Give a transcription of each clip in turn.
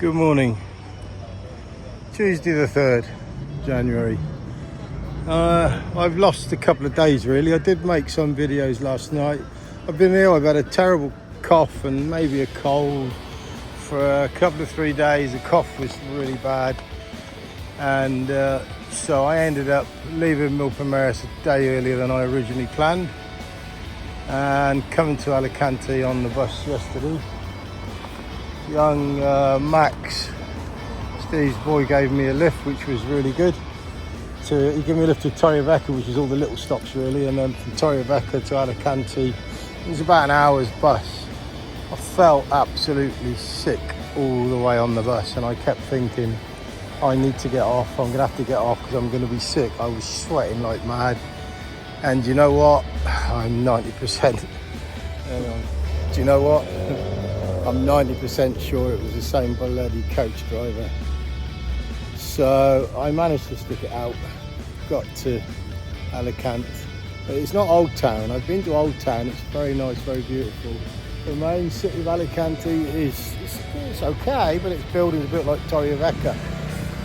Good morning. Tuesday the 3rd January. I've lost a couple of days really. I did make some videos last night. I've been ill. I've had a terrible cough and maybe a cold for a couple of 3 days. The cough was really bad, and so I ended up leaving Milpenmaris a day earlier than I originally planned and coming to Alicante on the bus yesterday. Young Max, Steve's boy, gave me a lift, which was really good. He gave me a lift to Torrevieja, which is all the little stops really, and then from Torrevieja to Alicante. It was about an hour's bus. I felt absolutely sick all the way on the bus, and I kept thinking, I need to get off. I'm gonna have to get off because I'm gonna be sick. I was sweating like mad, and you know what? I'm 90%. Do you know what? I'm 90% sure it was the same bloody coach driver. So I managed to stick it out, got to Alicante. But it's not Old Town. I've been to Old Town. It's very nice, very beautiful. The main city of Alicante is it's okay, but its buildings a bit like Torrevieja.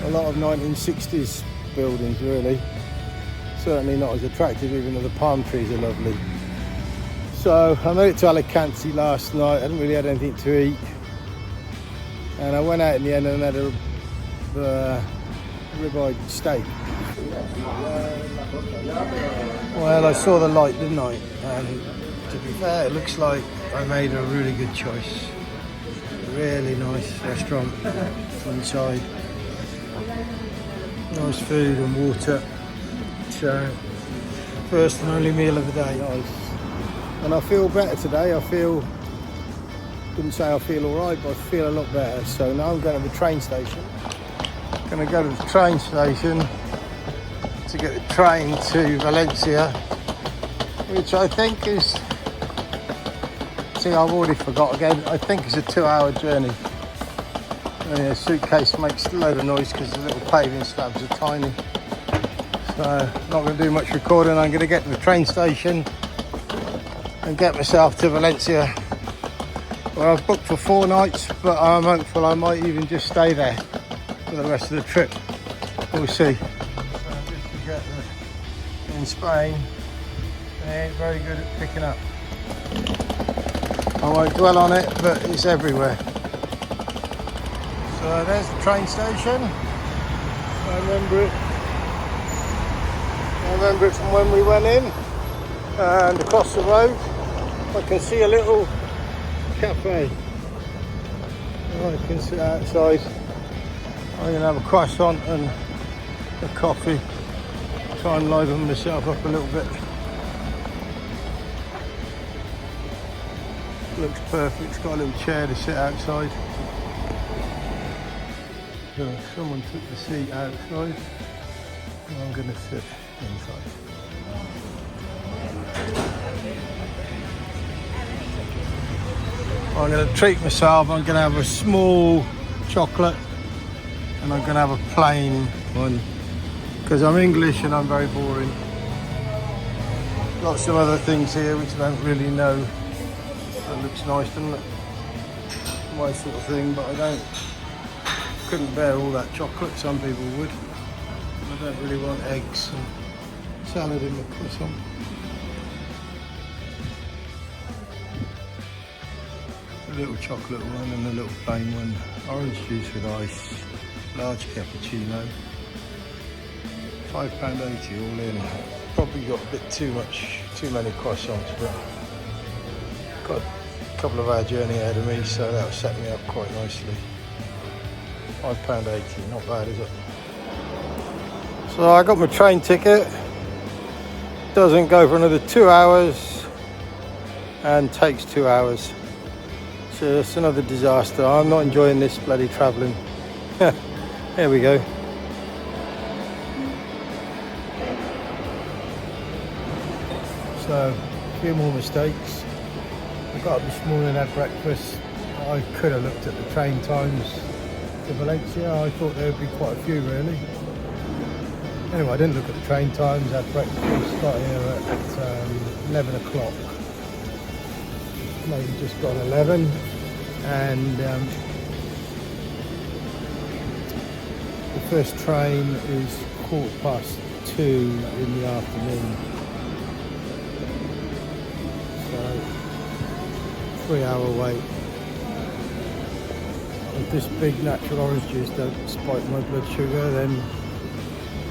A lot of 1960s buildings really. Certainly not as attractive, even though the palm trees are lovely. So I made it to Alicante last night. I hadn't really had anything to eat, and I went out in the end and had a ribeye steak. Well, I saw the light, didn't I? And to be fair, it looks like I made a really good choice. Really nice restaurant inside. Nice food and water. So, first and only meal of the day. And I feel better today. Wouldn't say I feel all right, but I feel a lot better. So now I'm going to the train station. I'm going to go to the train station to get the train to Valencia, which I think is, see, I've already forgot again. I think it's a 2-hour journey. And a suitcase makes a load of noise because the little paving slabs are tiny. So not going to do much recording. I'm going to get to the train station and get myself to Valencia, where I've booked for 4 nights, but I'm hopeful I might even just stay there for the rest of the trip. We'll see. So just to get in Spain, they ain't very good at picking up. I won't dwell on it, but it's everywhere. So there's the train station. I remember it from when we went in, and across the road I can see a little cafe. I can sit outside. I'm going to have a croissant and a coffee. Try and liven myself up a little bit. Looks perfect. It's got a little chair to sit outside. So someone took the seat outside, and I'm going to sit inside. I'm going to treat myself. I'm going to have a small chocolate, and I'm going to have a plain one because I'm English and I'm very boring. Lots of other things here which I don't really know. That looks nice, doesn't it? My sort of thing, but couldn't bear all that chocolate. Some people would. I don't really want eggs and salad in the croissant. A little chocolate one and a little plain one. Orange juice with ice. Large cappuccino. £5.80 all in. Probably got a bit too many croissants, but got a couple of hour journey ahead of me, so that'll set me up quite nicely. £5.80, not bad, is it? So I got my train ticket. Doesn't go for another 2 hours and takes 2 hours. So it's another disaster. I'm not enjoying this bloody travelling. Here we go. So a few more mistakes. I got up this morning and had breakfast. I could have looked at the train times to Valencia. I thought there would be quite a few really. Anyway, I didn't look at the train times, had breakfast, got here at 11 o'clock. Maybe just gone 11, and The first train is 2:15 in the afternoon. So 3-hour wait. If this big natural orange juice don't spike my blood sugar, then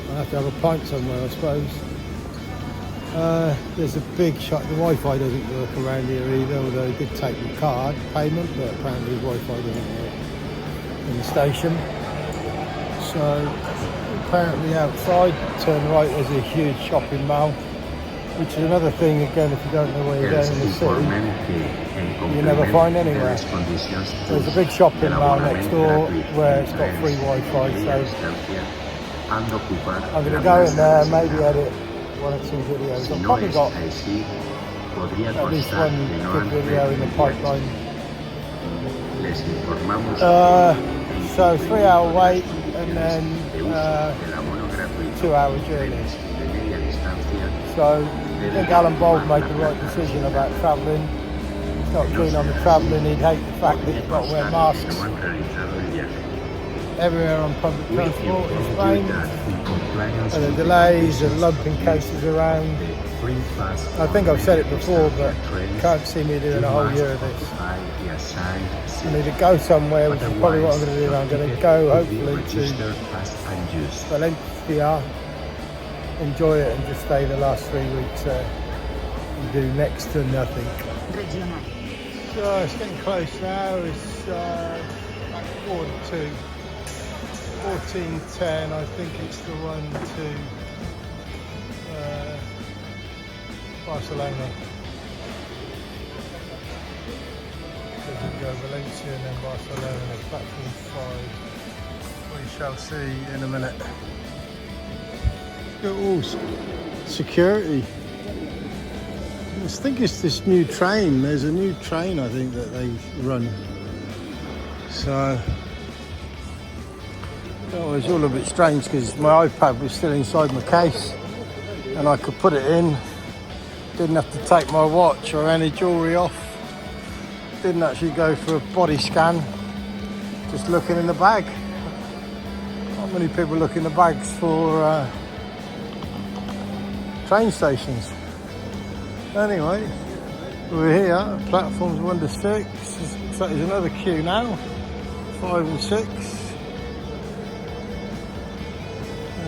I'll have to have a pint somewhere, I suppose. There's a big shop. The Wi-Fi doesn't work around here either, although I did take the card payment, but apparently the Wi-Fi doesn't work in the station. So apparently outside, turn right, there's a huge shopping mall, which is another thing, again, if you don't know where you're going in the city, you never find anywhere. There's a big shopping mall next door where it's got free Wi-Fi, so I'm going to go in there, maybe edit 1 or 2 videos. I've probably got at least 1 good video in the pipeline. So 3-hour wait and then 2-hour journey. So I think Alan Bold made the right decision about travelling. He's not keen on the travelling, he'd hate the fact that you've got to wear masks everywhere on public transport in Spain. And the delays and lumping cases around. I think I've said it before, but you can't see me doing a whole year of this. I need to go somewhere, which is probably what I'm going to do. I'm going to go hopefully to Valencia, enjoy it and just stay the last 3 weeks there and do next to nothing. So it's getting close now, it's like 1:45. 14:10, I think it's the one to Barcelona. So we go Valencia and then Barcelona, platform 5. We shall see in a minute. Look at all security. I think it's this new train. There's a new train, I think, that they run. So. Oh, it was all a bit strange because my iPad was still inside my case and I could put it in. Didn't have to take my watch or any jewellery off. Didn't actually go for a body scan. Just looking in the bag. Not many people look in the bags for train stations. Anyway, we're here. Platforms 1 to 6. So there's another queue now. 5 and 6.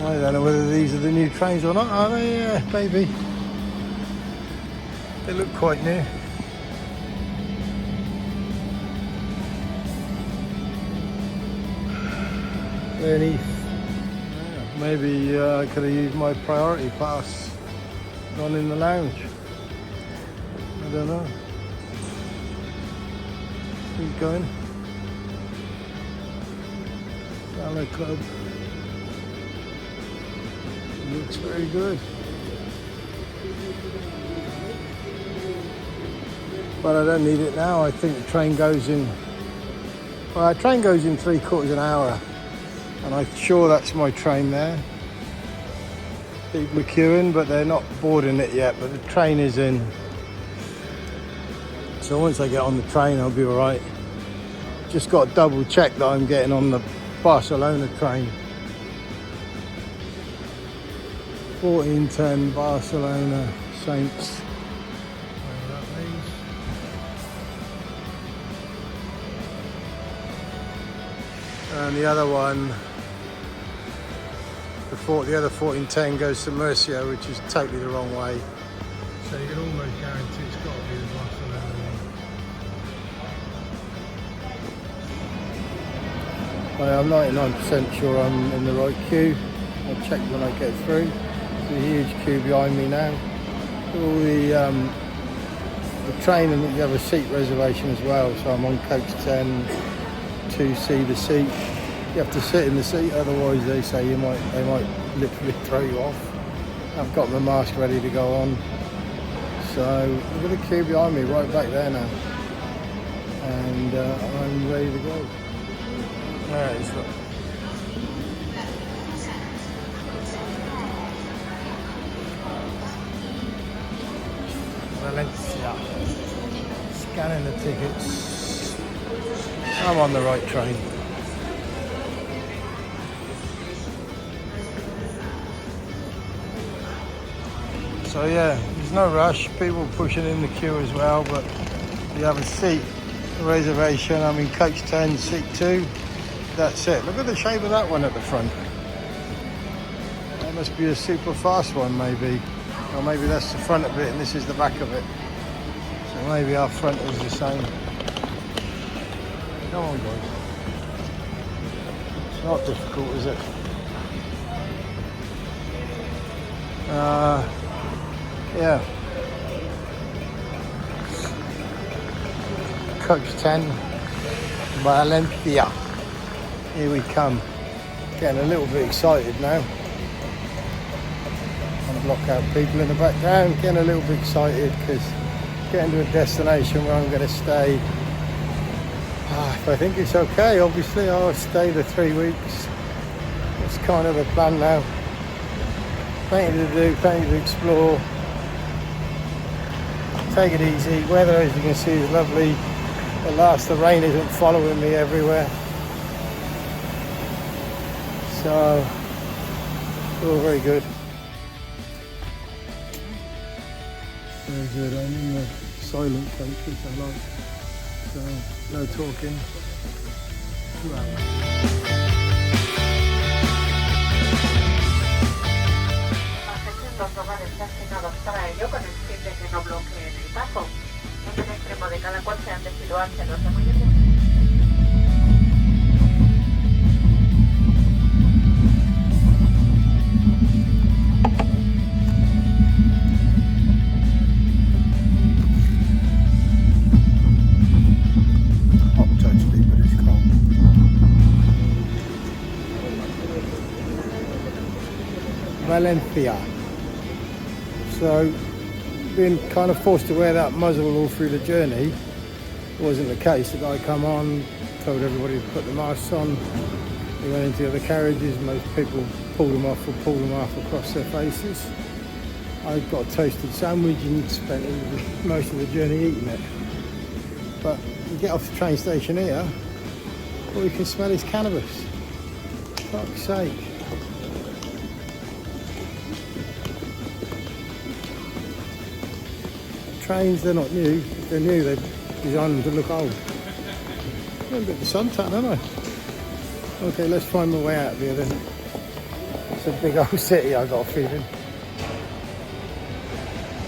I don't know whether these are the new trains or not, are they? Yeah, maybe. They look quite new. Any? Maybe I could have used my priority pass on in the lounge. I don't know. Keep going. Ballet Club. Looks very good. But I don't need it now. I think the train goes in. Well, the train goes in 3/4 an hour. And I'm sure that's my train there. People are queuing, but they're not boarding it yet. But the train is in. So once I get on the train, I'll be all right. Just got to double check that I'm getting on the Barcelona train. 14:10 Barcelona Saints. And the other one, the other 14:10 goes to Murcia, which is totally the wrong way. So you can almost guarantee it's got to be the Barcelona one. I'm 99% sure I'm in the right queue. I'll check when I get through. There's a huge queue behind me now. All the train, and you have a seat reservation as well. So I'm on coach 10, 2C the seat. You have to sit in the seat, otherwise they say they might literally throw you off. I've got my mask ready to go on. So I've got a queue behind me right back there now. And I'm ready to go. There it is. Valencia. Scanning the tickets. I'm on the right train. So yeah, there's no rush. People pushing in the queue as well, but you have a seat reservation. I'm in coach 10, seat 2. That's it. Look at the shape of that one at the front. That must be a super fast one, maybe. Or maybe that's the front of it and this is the back of it. So maybe our front is the same. Come on, boys. It's not difficult, is it? Yeah. Coach 10, Valencia. Here we come. Getting a little bit excited now. And block out people in the background. Getting a little bit excited because getting to a destination where I'm going to stay. If I think it's okay, obviously I'll stay the 3 weeks. That's kind of the plan now. Plenty to do, plenty to explore. Take it easy. Weather, as you can see, is lovely. At last, the rain isn't following me everywhere. So, all very good. Very good. I'm in the silent coach, which I like. So, no talking. 2 hours. Los hogares asignados para ello con el fin de que no bloqueen el paso. En el extremo de cada cual se han de situarse los apoyos. Hot totally, but it's cold. Valencia. So, being kind of forced to wear that muzzle all through the journey wasn't the case. The guy come on, told everybody to put the masks on. We went into the other carriages. Most people pulled them off across their faces. I got a toasted sandwich and spent most of the journey eating it. But you get off the train station here, all you can smell is cannabis. Fuck's sake. Trains, they're not new. If they're new, they design them to look old. A bit of suntan, don't I? Okay, let's find my way out of here then. It's a big old city, I got a feeling.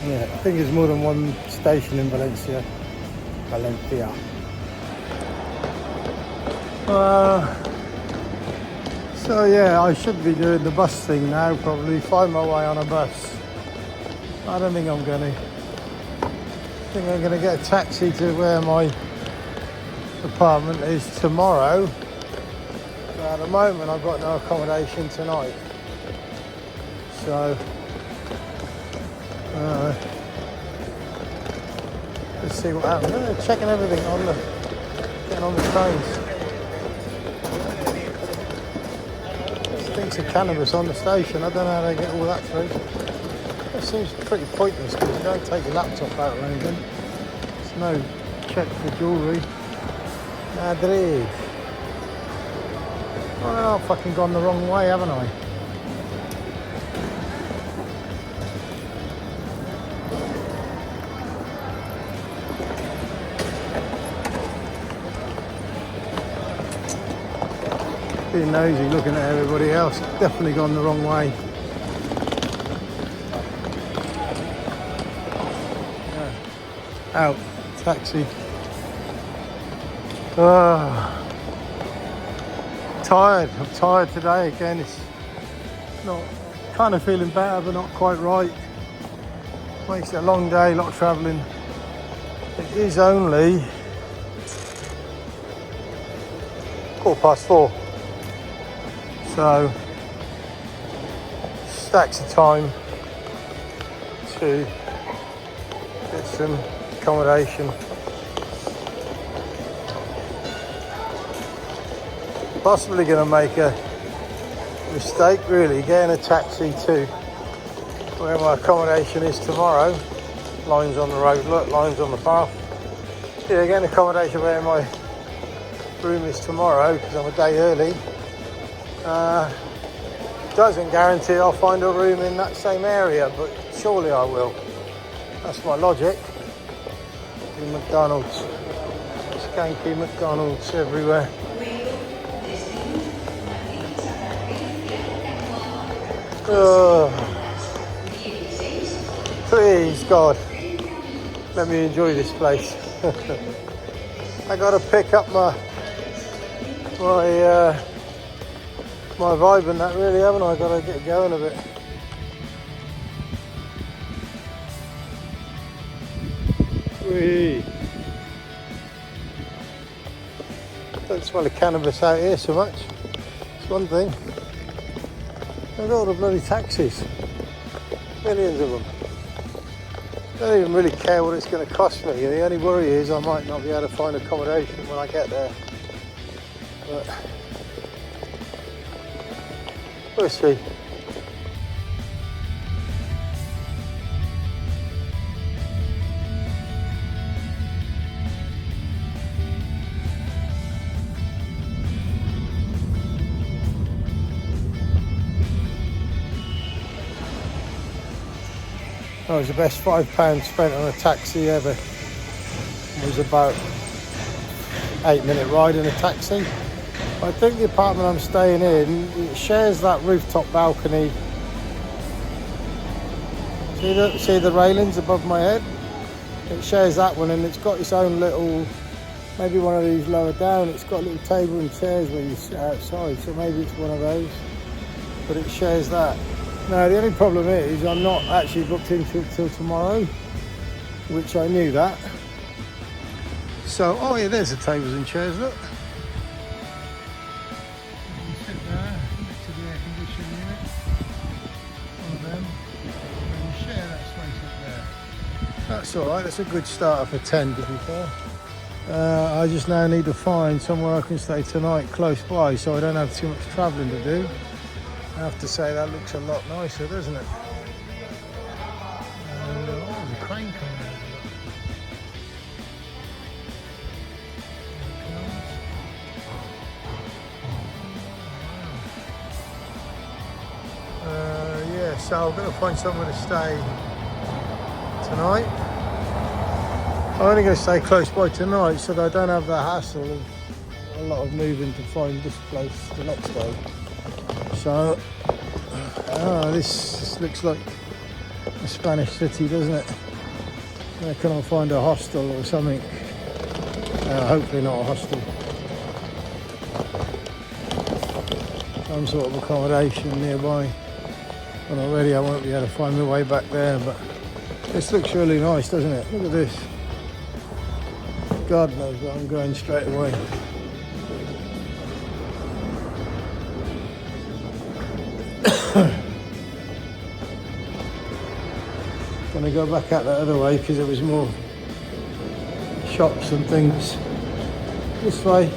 Yeah, I think there's more than one station in Valencia. Valencia. So yeah, I should be doing the bus thing now, probably find my way on a bus. I don't think I'm going to. I think I'm going to get a taxi to where my apartment is tomorrow. But at the moment I've got no accommodation tonight. So let's see what happens. They're checking everything on getting on the trains. Stinks of cannabis on the station. I don't know how they get all that through. It seems pretty pointless because you don't take your laptop out or anything. There's no check for jewellery. Madrid. Well, I've fucking gone the wrong way, haven't I? Being nosy, looking at everybody else. Definitely gone the wrong way. Out, taxi. Tired. I'm tired today again. It's not kind of feeling better, but not quite right. Makes it a long day, a lot of travelling. It is only 4:15. So stacks of time to get some accommodation. Possibly going to make a mistake really getting a taxi to where my accommodation is tomorrow. Lines on the road, look, lines on the path. Yeah, getting accommodation where my room is tomorrow because I'm a day early. Doesn't guarantee I'll find a room in that same area, but surely I will. That's my logic. Do McDonald's. Skanky McDonald's everywhere. Please God, let me enjoy this place. I gotta pick up my vibe and that, really, haven't I? Gotta get going a bit. Whee. Don't smell of cannabis out here so much. It's one thing. Look at all the bloody taxis. Millions of them. Don't even really care what it's going to cost me. The only worry is I might not be able to find accommodation when I get there. But we'll see. That was the best £5 spent on a taxi ever. It was about 8-minute ride in a taxi. I think the apartment I'm staying in, it shares that rooftop balcony. See the railings above my head? It shares that one, and it's got its own little, maybe one of these lower down, it's got a little table and chairs where you sit outside, so maybe it's one of those. But it shares that. Now, the only problem is I'm not actually booked into it till tomorrow, which I knew that. So, oh yeah, there's the tables and chairs, look. You can sit there next to the air conditioning unit. One of them. And you share that space up there. That's alright, that's a good starter for 10 to be fair. I just now need to find somewhere I can stay tonight close by so I don't have too much travelling to do. I have to say that looks a lot nicer, doesn't it? Oh, there's a crane coming over. Yeah, so I'm going to find somewhere to stay tonight. I'm only going to stay close by tonight so that I don't have the hassle of a lot of moving to find this place the next day. So, this looks like a Spanish city, doesn't it? I reckon I'll find a hostel or something. Hopefully not a hostel. Some sort of accommodation nearby. And already I won't be able to find my way back there, but this looks really nice, doesn't it? Look at this. God knows where I'm going straight away. Gonna go back out that other way because there was more shops and things. This way.